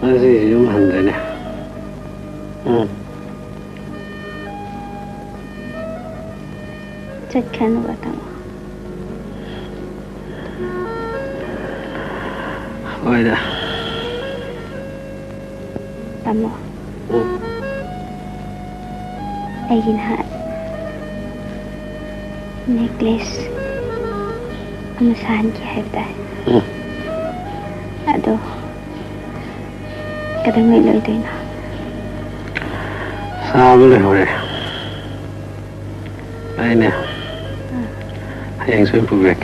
Masih cuma handalnya. Cekkan batang. Oh dah. Tamo. Ayin ha. Necklace. Amasahan ki haibda. Ado. Kadang may loy doy na. Sabule hore. Ay na. Hayang soy pubek.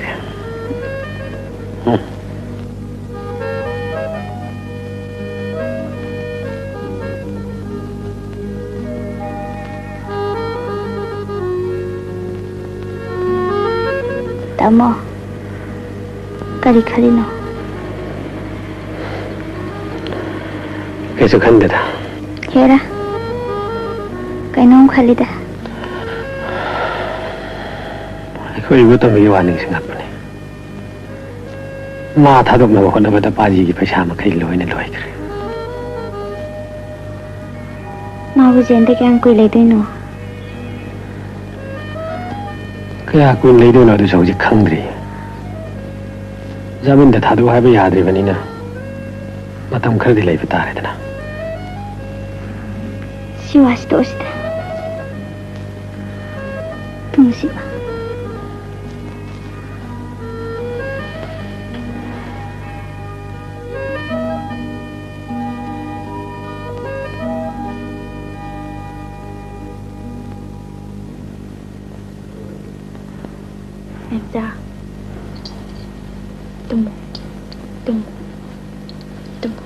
Tamo. Kari no. Kaiso khande da. Hera. Kainong khali da. Ko ibu to mi warning singapane. Ma thadok na hona bada paji gi paisa ma kai loine loi kare. Ma bu jende kyang koi lai doi no. Kaya kun lei do na du jauji khangdri. Jamin da thadu haiba yadri banina. Matam khardi lei bitare dana. Siwas to sida. Tungsiba. Emda. Tumo. Tumo. Tumo.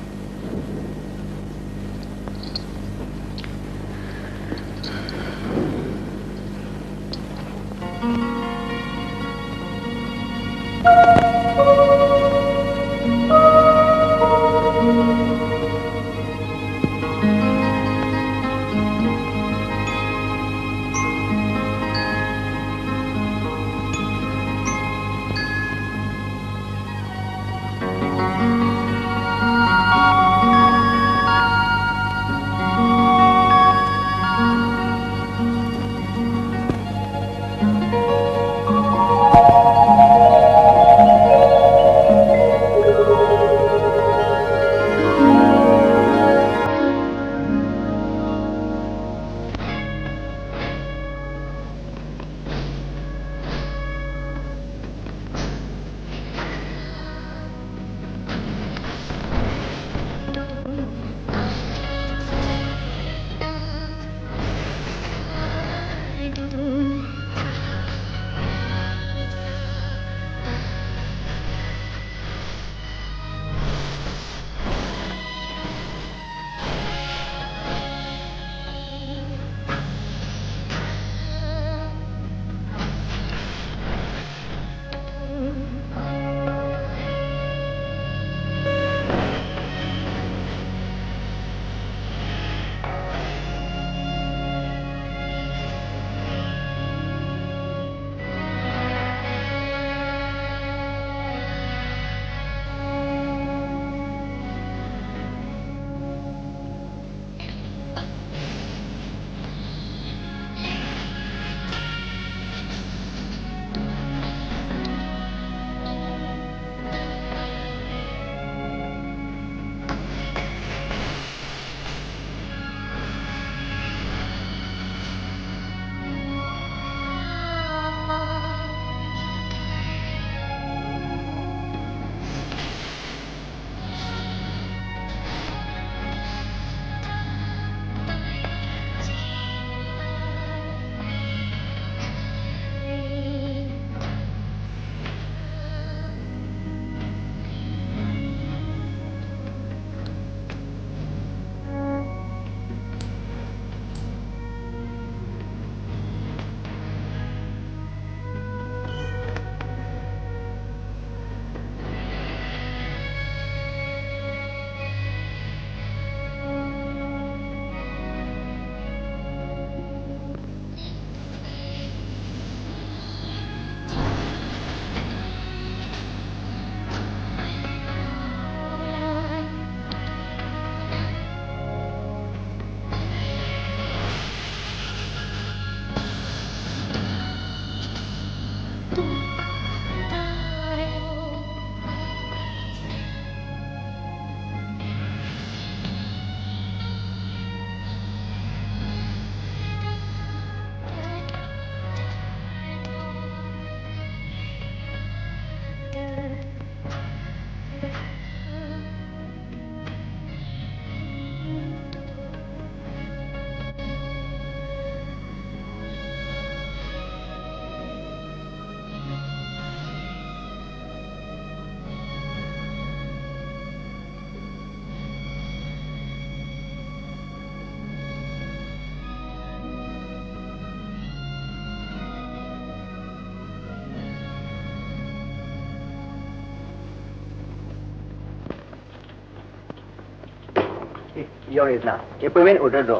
यौरेना appointment order दो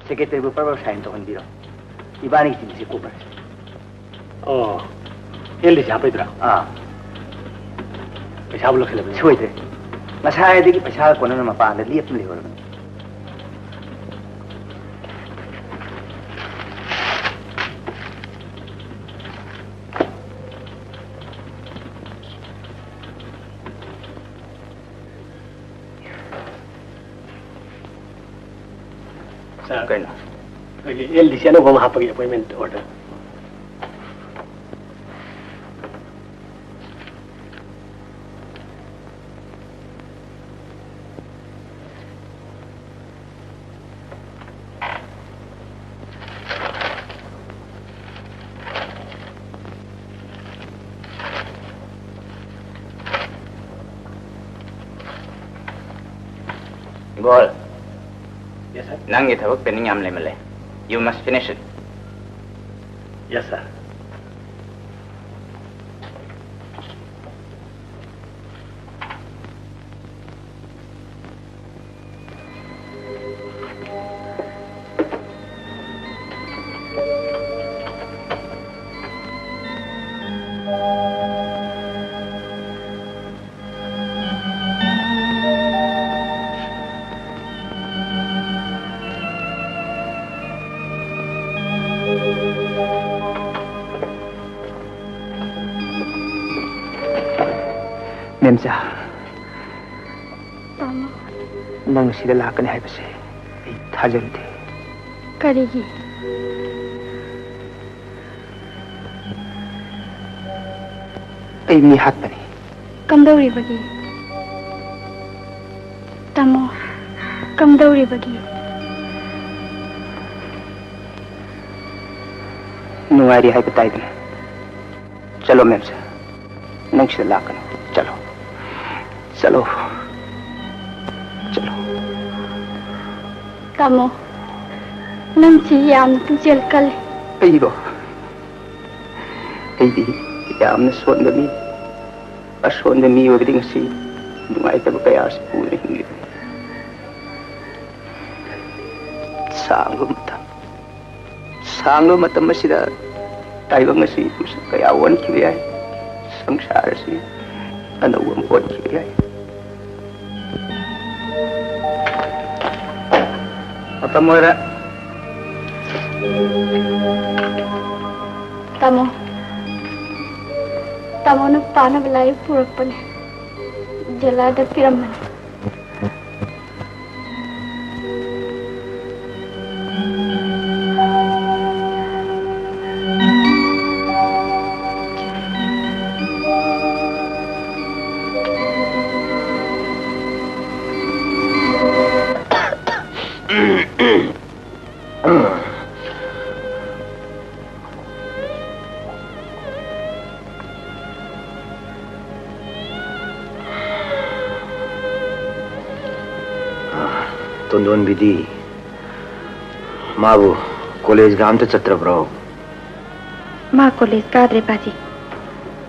secretary पर sign तो हंबीरो इबानी से कोबर Oh, ele já foi drão. पैसा बोलो खेल सोइदे मसायदगी पैसा कोनन मपान लेप लेहोर Sir, कइना ele disse não vamos rapar appointment order. Gol. Yes, sir. Nangi thabak pening yam le male. You must finish it. Yes, sir. Memsa, Tamo. nang sida lakani hai base. Ei thajarude. Karigi. Ei mi hat bani. Kamdauri bagi. Tamo. Kamdauri bagi. Nuari hai batai de. Chalo Memsa. Nang sida lakani. Chalo. Chalo. Chalo. Tamo. Nang si yam pujel kal. Aigo. Aidi yamna sonda mi. Asonda mi obidi ngasi. Dungai ta kaya as pure hingi. Sanglo matam masida taiba ngasi kaya wan kiyai. Sangsara si anawam wan kiyai. Matam moira. Tamo. Tamo na pana belai purapan. Jalada piraman. Tondon bidi, mabu college gam to chatra bro. Ma college kadre pati.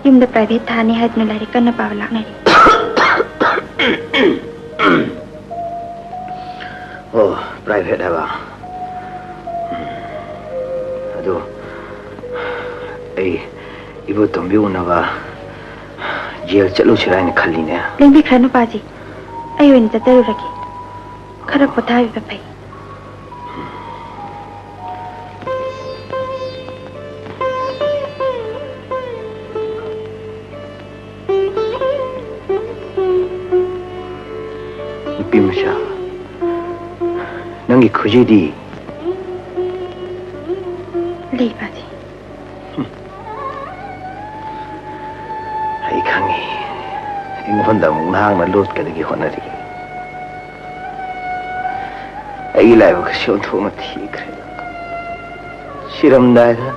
Yumda private thani had no lari kana pawla nari. Oh, private haba. Ado, ibu tombi unaba jail chalo chirai ne khali ne. Lengbi khanu paji. Ayo ni tataru raki. Khara pothabi papai. Ipimusha, nangi khuji di. Lei paji. Ai khangi, ingonda munghang na lot kadagi honari. Ai lai ba khshon thoma thik re. Shiram dai da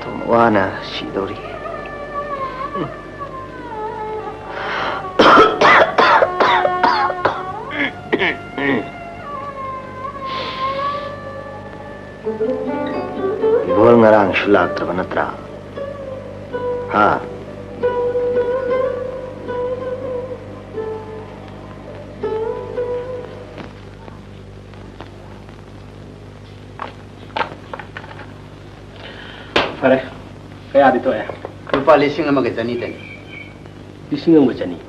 thom wana shidori. Ibol ngarang shulak trabanatra. Ha. Fare. Kaya dito eh. Lupa lising ang magkatani tani. Lising ang magkatani.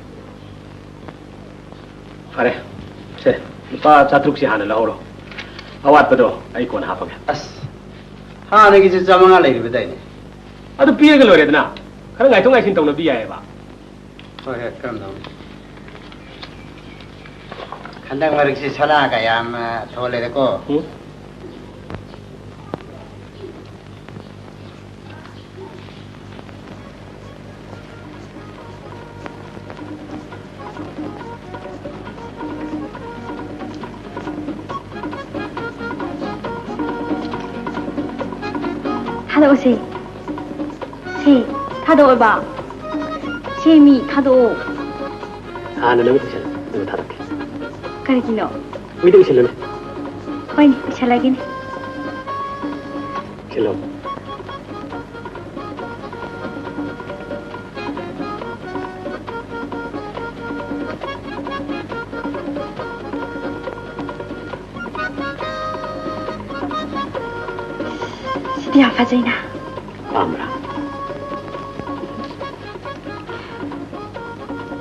Fare. Se. Lupa chatruk si hana lahoro. Awat pa do. Ay ko na hapag. As. Ha nagisi sa mga lay biday ni. Ado piye ka lore na. Kara ngai tong ai sin tong na biya ba. Hoy karam daw. Kandang mariksi sala kayam thole ko. Hello, si. Si, 타도 봐. 시미 타도. Hana na mutu sila. Nung tatak. 그러기노. Wito sila na. 거의 잘하긴 해. Sila. 시디야 파지나. Amra.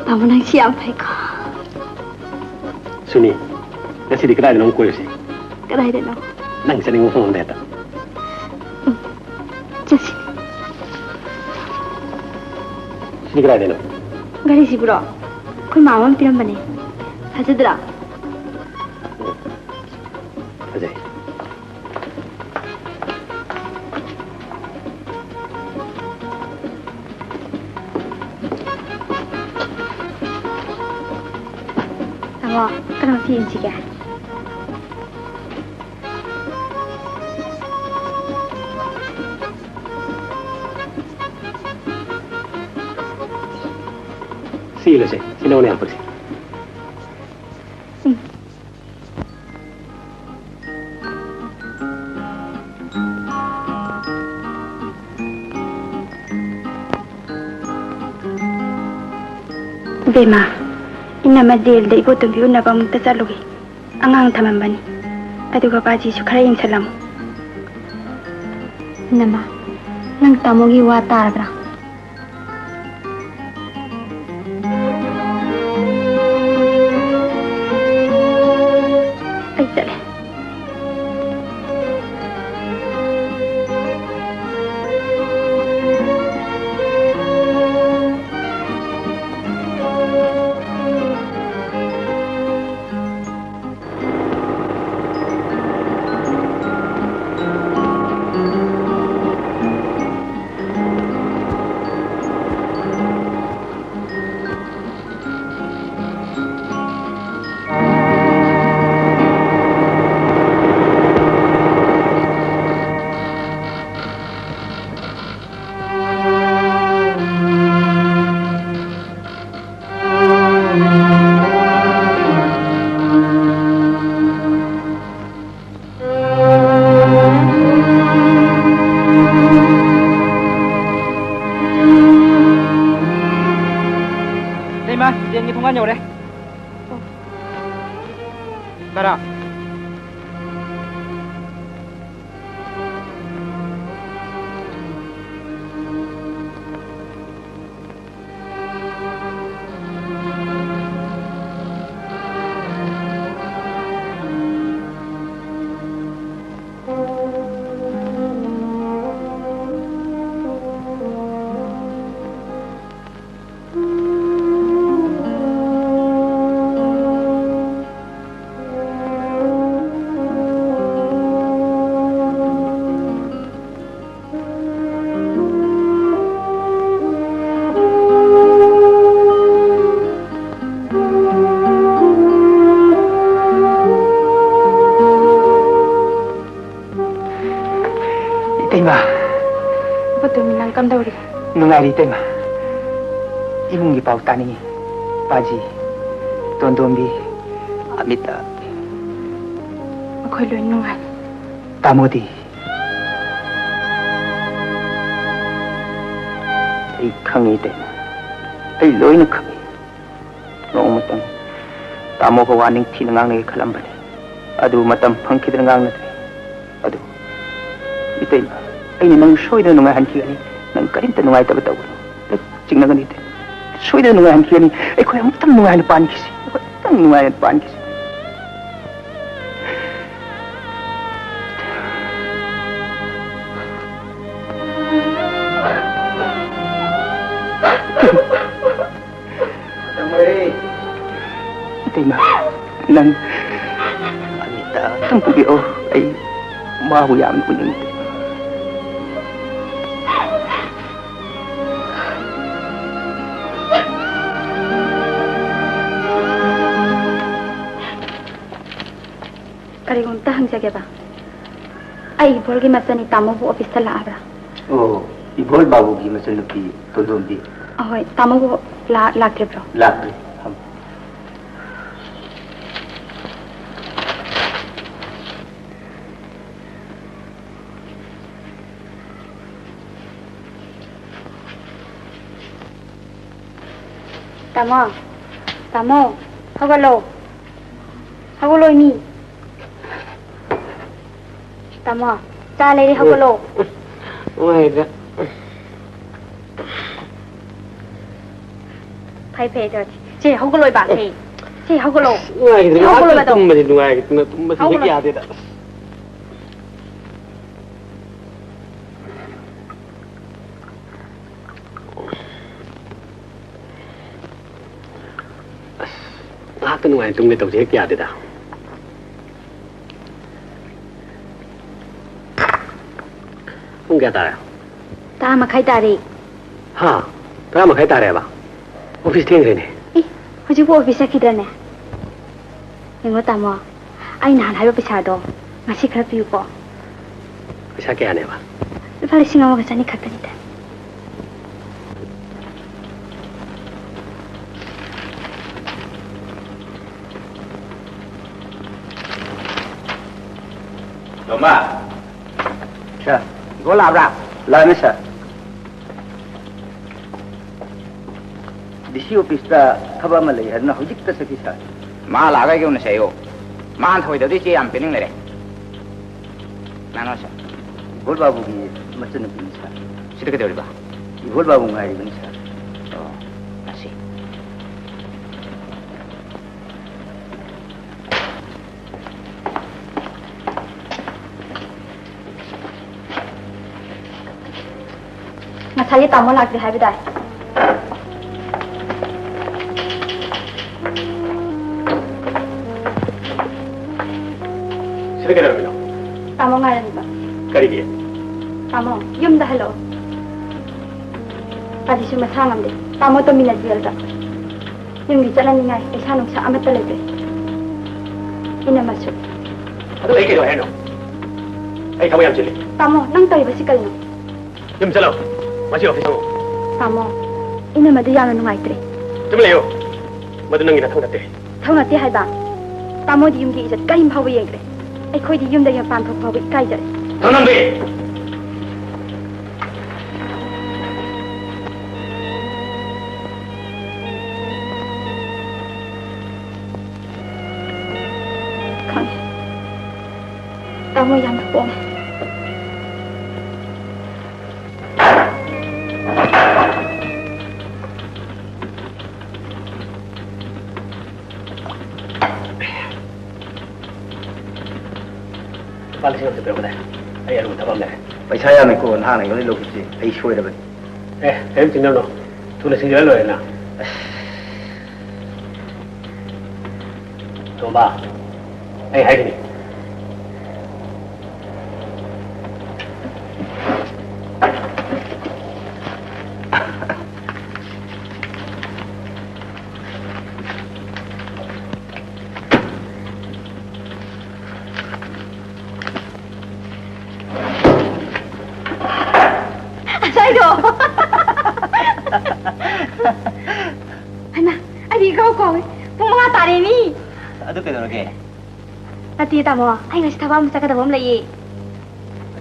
나무랑 시안 팔까. Suni. Nasi di kedai nong kuyo si. 그래야 되나? Nang sa ning phone data. 저시. Sini kedai deno. 가리 집으로. 그 마음은 필요한 바네. 가져들아. Ajay. 나와. 그럼 비행지게. Sila si. Sino na yapag si. 응. Bema, inama del da ibo tumbi unna ba mun tasalugi. Angang taman bani. Aduga baji su khara yin salamu. Nama, nang tamogi wa tarabra. Ay tale. Điện thông qua nhiều đấy. Bara. 깜다우리. Nungari tema. Imungi pau tani. Paji. Tondombi. Amita. Ako'y luin nungan. Tamodi. Ay kangi tema. Ay loy na kangi. Noong matang. Tamo ko waning tinangang na ikalambali. Adu matam pangkit na ngang na tayo. Adu. Itay na. ꯑꯩꯅ ꯅꯪ ꯁꯣꯏꯗꯅ ꯅꯨꯡꯉꯥꯏꯍꯟꯈꯤꯒꯅꯤ ꯅꯪ ꯀꯔꯤꯝꯇ ꯅꯨꯡꯉꯥꯏꯇꯕ ꯇꯧꯒꯅꯨ ꯆꯤꯡꯅꯒꯅꯤ ꯁꯣꯏꯗꯅ ꯅꯨꯡꯉꯥꯏꯍꯟꯈꯤꯒꯅꯤ ꯑꯩꯈꯣꯏ ꯑꯃꯨꯛꯇꯪ ꯅꯨꯡꯉꯥꯏꯅ ꯄꯥꯟꯈꯤꯁꯤ ꯑꯩꯈꯣꯏ ꯑꯃꯨꯛꯇꯪ ꯅꯨꯡꯉꯥꯏꯅ ꯄꯥꯟꯈꯤꯁꯤ 이때만 난 아니다 탕국이요 에이 마구 야만 보는데 करीगुंता हंसगे बा आई इभोल की मचनी तामो बु ऑफिस ला आबरा ओ इभोल बाबू की मचन की तो दोंदी ahoy तामो बु लाक्रे ब्रो लाक्रे हम तामो तामो हगलो मी तामो चा ले रे हगलो ओए रे फाइ फे 저 제 हगलो बा थे 제 हगलो ओए रे तुम मजे नुआए तुम मजे क्या दे दा ꯉꯥꯏꯍꯥꯛꯇ ꯅꯨꯡꯉꯥꯏꯅ ꯇꯨꯝꯒꯦ ꯇꯧꯁꯦ ꯍꯦꯛ ꯌꯥꯗꯦꯗ ꯄꯨꯡ ꯀꯌꯥ ꯇꯥꯔꯦ 10:30 ꯇꯥꯔꯦ ꯍꯥ 10:30 ꯇꯥꯔꯦꯕ ꯑꯣꯐꯤꯁ ꯊꯦꯡꯈ꯭ꯔꯦꯅꯦ ꯍꯧꯖꯤꯛꯄꯨ ꯑꯣꯐꯤꯁ ꯆꯠꯈꯤꯗ꯭ꯔꯅꯦ ꯌꯦꯡꯉꯣ ꯇꯥꯃꯣ ꯑꯩ ꯅꯍꯥꯟ ꯍꯥꯏꯕ ꯄꯩꯁꯥꯗꯣ ꯉꯁꯤ ꯈꯔ ꯄꯤꯌꯨꯀꯣ ꯄꯩꯁꯥ ꯀꯌꯥꯅꯦꯕ ꯂꯨꯄꯥ 1,100 ꯈꯛꯇꯅꯤꯗ Loma. Sir, go labra. La mesa. DC office ta thaba ma lei harna hojik ta saki sa. Ma laga ge una sayo. Ma thoi da di am pening le. Nano sa. Gol babu gi machan pin sa. Sida ke dori ba. Gol babu ngai bin sa. Oh, nasi. ꯉꯁꯥꯏ ꯇꯥꯃꯣ ꯂꯥꯛꯇꯦ ꯍꯥꯏꯕꯗꯥꯏ ꯁꯤꯗ ꯀꯩꯗꯧꯔꯝꯃꯤꯅꯣ ꯇꯥꯃꯣ ꯉꯥꯏꯔꯝꯕ ꯀꯔꯤꯒꯤ ꯇꯥꯃꯣ ꯌꯨꯝꯗ ꯍꯜꯂꯛꯑꯣ ꯑꯗꯨꯁꯨ ꯃꯁꯥ ꯉꯝꯗꯦ ꯇꯥꯃꯣ ꯇꯨꯃꯤꯟꯅ ꯖꯦꯜꯗ ꯌꯨꯝꯒꯤ ꯆꯠꯂꯅꯤꯡꯉꯥꯏ ꯄꯩꯁꯥ ꯅꯨꯡꯁꯥ ꯑꯃꯠꯇ ꯂꯩꯇ꯭ꯔꯦ ꯏꯅꯝꯃꯁꯨ ꯑꯗꯨ ꯑꯩ ꯀꯩꯗꯧ ꯍꯥꯏꯅꯣ ꯑꯩ ꯊꯕꯛ ꯌꯥꯝ ꯆꯤꯜꯂꯤ ꯇꯥꯃꯣ ꯅꯪ ꯇꯧꯔꯤꯕꯁꯤ ꯀꯔꯤꯅꯣ ꯌꯨꯝ ꯆꯠꯂꯣ ꯃꯁꯤ ꯑꯣꯐꯤꯁ ꯆꯪꯉꯣ ꯇꯥꯃꯣ ꯏꯅꯝꯃꯗꯨ ꯌꯥꯝꯅ ꯅꯨꯡꯉꯥꯏꯇ꯭ꯔꯦ ꯆꯨꯝ ꯂꯩꯌꯣ ꯃꯗꯨ ꯅꯪꯒꯤ ꯅꯊꯧ ꯅꯠꯇꯦ ꯊꯧ ꯅꯠꯇꯦ ꯍꯥꯏꯕ ꯇꯥꯃꯣꯗꯤ ꯌꯨꯝꯒꯤ ꯏꯖꯠ ꯀꯔꯤꯝ ꯐꯥꯎꯕ ꯌꯦꯡꯗ꯭ꯔꯦ ꯑꯩꯈꯣꯏꯗꯤ ꯌꯨꯝꯗꯒꯤ ꯃꯄꯥꯟ ꯊꯣꯛ ꯐꯥꯎꯕ ꯏꯀꯥꯏꯖꯔꯦ ꯊꯧꯅꯝꯕꯤ ꯈꯪꯉꯦ ꯇꯥꯃꯣ ꯌꯥꯝꯅ ꯄꯣꯡꯉꯦ ꯄꯥꯂꯤꯁꯤꯡ ꯑꯃꯇ ꯄꯤꯔꯛꯄꯗ ꯑꯩ ꯑꯔꯨꯕ ꯊꯕꯛ ꯑꯃ ꯂꯩꯔꯦ Paisa ya me ko na na yoni lokisi ai shoi da ba. ꯀꯔꯤꯝ ꯆꯤꯡꯅꯕꯅꯣ ꯊꯨꯅ ꯁꯤꯡꯖꯔ ꯂꯣꯏꯔꯦꯅ ꯇꯣꯝꯕ ꯑꯩ ꯍꯥꯏꯈꯤꯅꯤ Adu ke dor ke? Nati tamo, ai ngasi thaba am sakada bom lai.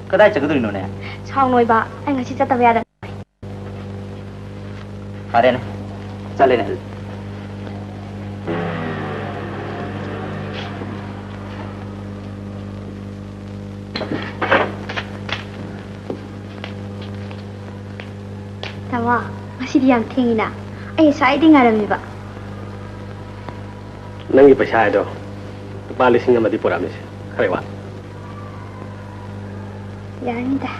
Kadai chakaduri no ne? Chang noi ba, ai ngasi chataba ya da. Are ne. Chale ne. Tama, masih diam tinggi na. Saya di ngaram ni ba. Nangi paisa itu, lupa lising nama di program ni, kaya wat. Jangan dah.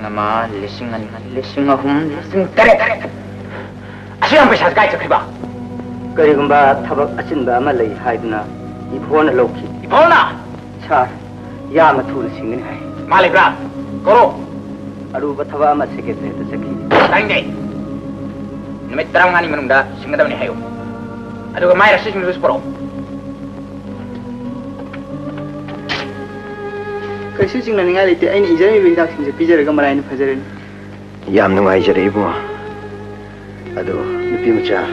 Ama, lisingan, lisingahum, lising tarik. Asyam paisa kaya cakriba. Karigumba tabak asinba ama lay haidna iphona lokhi. Ipona. Char, ya mathul singin hai. Malikra, koro. Aruba thaba ama secretary ta sakhi. Tangge. Namit terangani menunda singadam ni hayo. Aduga mai rasis mi rusporo. Kaisu singna ningai lete aini ijami bidak singje pijaraga marain fajarin. Yam nungaijare ibu. Ado nupi macha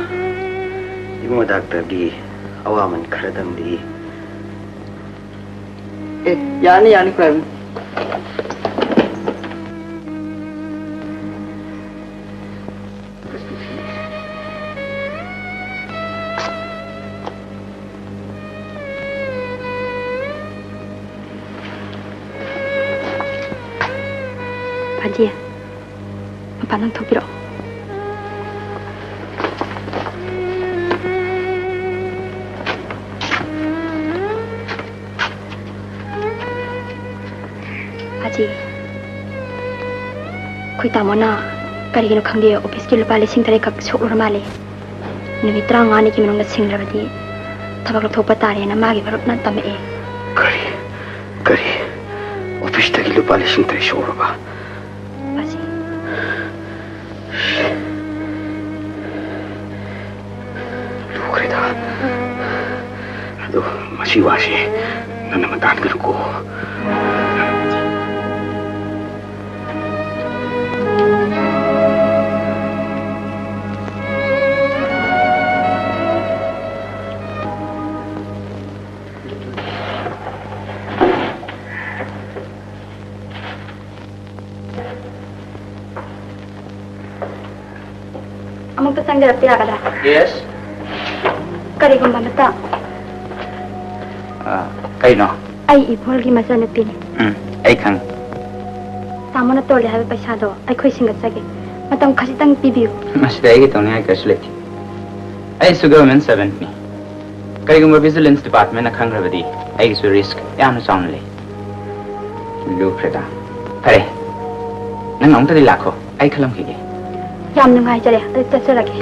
ibu doctor gi awaman kharadam di. Yani prime. Haji, apa nang tu biro? Haji, kui tamu na, kari kino khang dia office ki lupa lising tarik kak sok lor male. Numi terang ani ki menunggu sing lagi. Tabak lo thopa tari na magi baru na tame e. Kari, office tagi lupa lising tarik sok lor ba. Aduh, masih wasi. Nana matahan ka ko. Amang tu sang jarap tiada. Yes. Kari gumba mata. Kay no? Ay ipol gi masa natin. Ay kang. Tama na tole habe paisa do. Ay khoi singat sage. Matam khasi tang pibiu. Mas dai gi tone ay kaslet. Ay su government servant ni. Kay gumba vigilance department na khang rabadi. Ay su risk ya no song le. Lu preda. Pare. Nang ong tadi lakho. Ay khalam ki. Yam nungai jare. Ay tatsa lagi.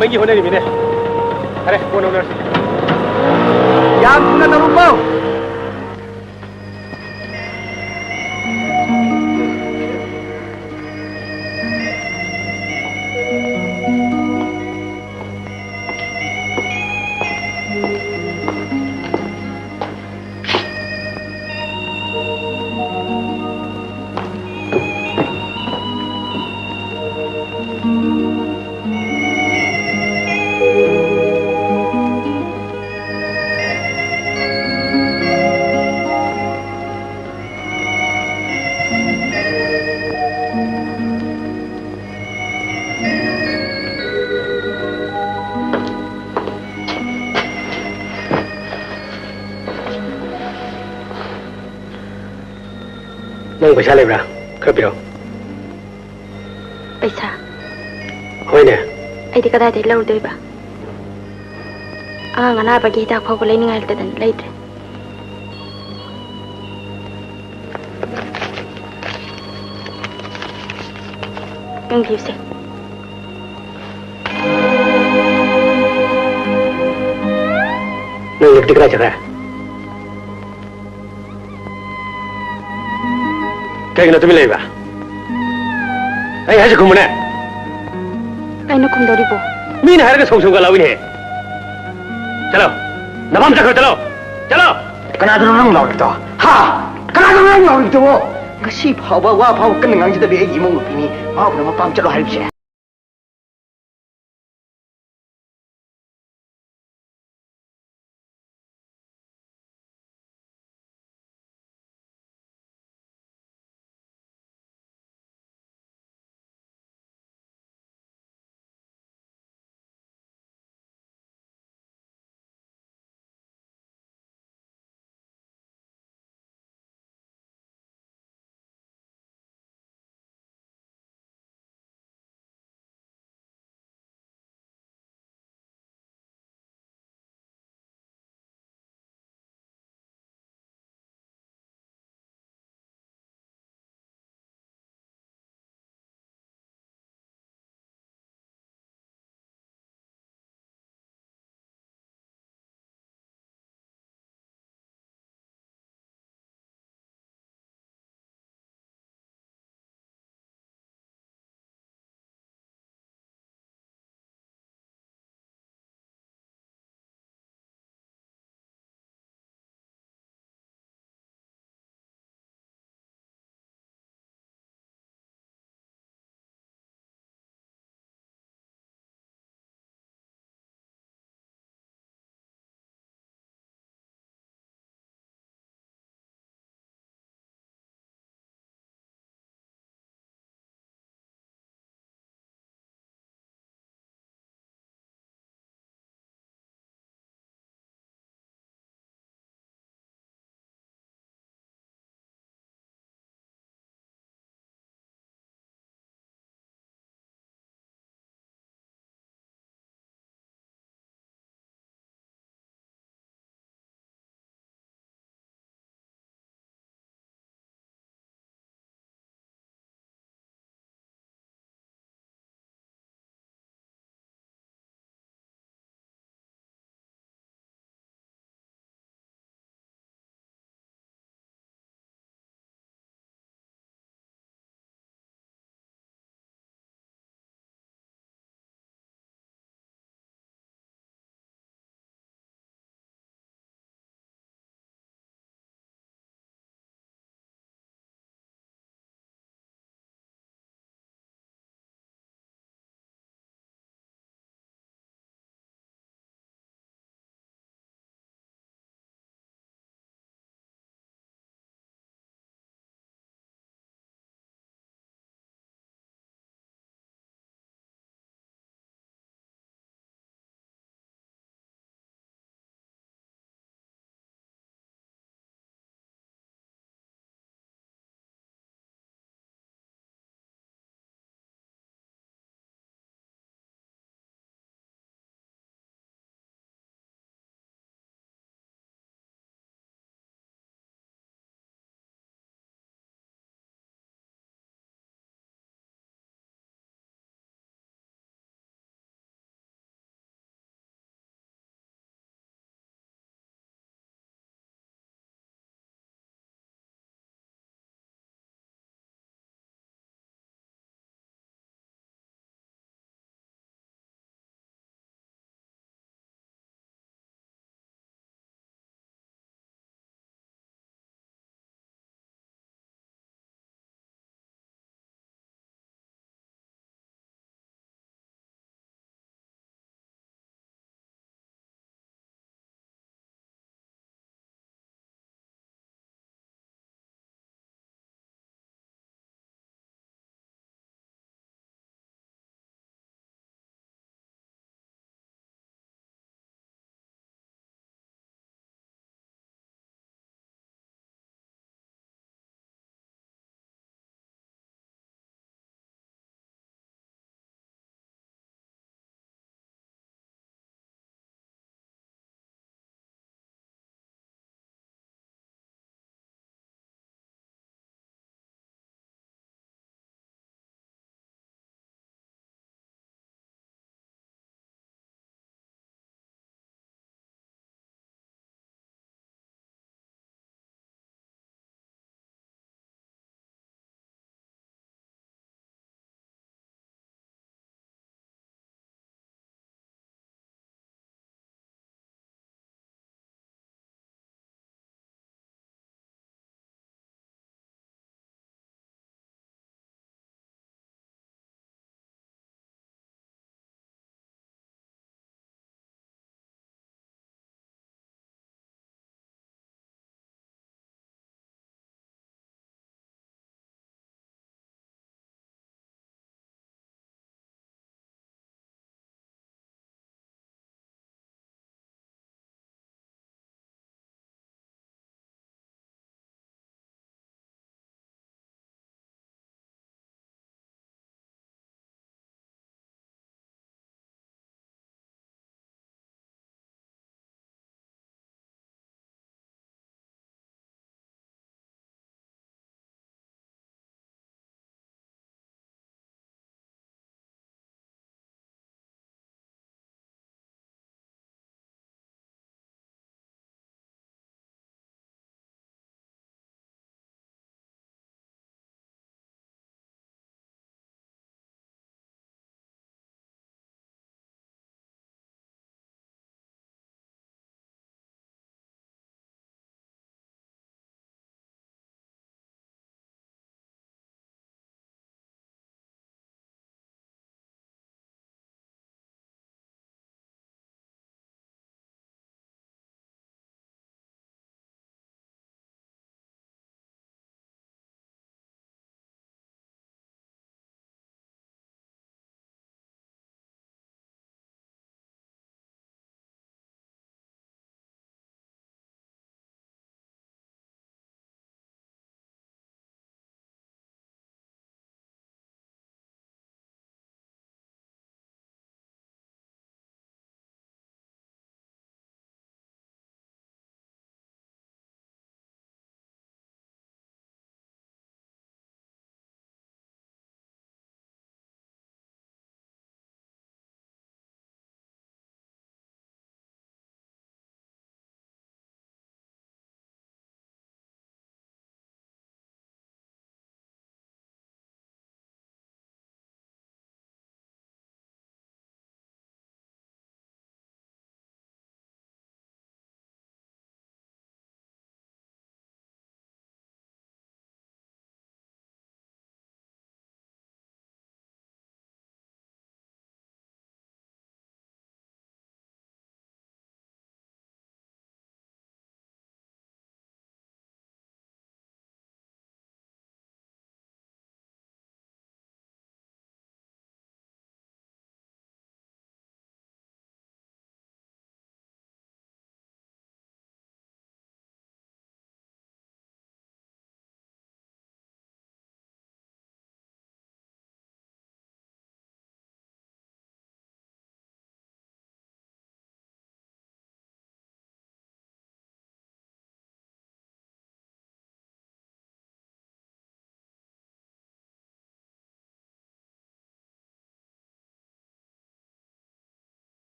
Bagi hona ni mine. Are, phone owner. Yang tuna tarupaw. Nang paisa le bra, kar biro. Paisa. Hoi ne. Ay di kada de lau doi ba. Ang ana bagi ta khau ko lai ningal ta dan lai tre. Ang view se. Nang lekti kara chara. Kaya na tumi le ba. ꯑꯩ ꯍꯥꯏꯁꯦ ꯈꯨꯝꯃꯨꯅꯦ ꯑꯩꯅ ꯈꯨꯝꯗꯧꯔꯤꯕꯣ ꯃꯤꯅ ꯍꯥꯏꯔꯒ ꯁꯧꯒ ꯂꯥꯎꯏꯅꯦ ꯆꯠꯂꯣ ꯅꯐꯝ ꯆꯠꯈ꯭ꯔꯣ ꯆꯠꯂꯣ ꯀꯅꯥꯗꯅꯣ ꯅꯪ ꯂꯥꯎꯔꯤꯕꯗꯣ ꯍꯥ ꯀꯅꯥꯗꯅꯣ ꯅꯪ ꯂꯥꯎꯔꯤꯕꯗꯨꯕꯣ ꯉꯁꯤ ꯐꯥꯎꯕ ꯋꯥ ꯐꯥꯎꯕ ꯀꯟꯅ ꯉꯥꯡꯖꯗꯕꯤ ꯑꯩꯒꯤ ꯏꯃꯧ ꯅꯨꯄꯤꯅꯤ ꯃꯥꯕꯨꯅ ꯃꯄꯥꯝ ꯆꯠꯂꯣ ꯍꯥꯏꯔꯤꯕꯁꯦ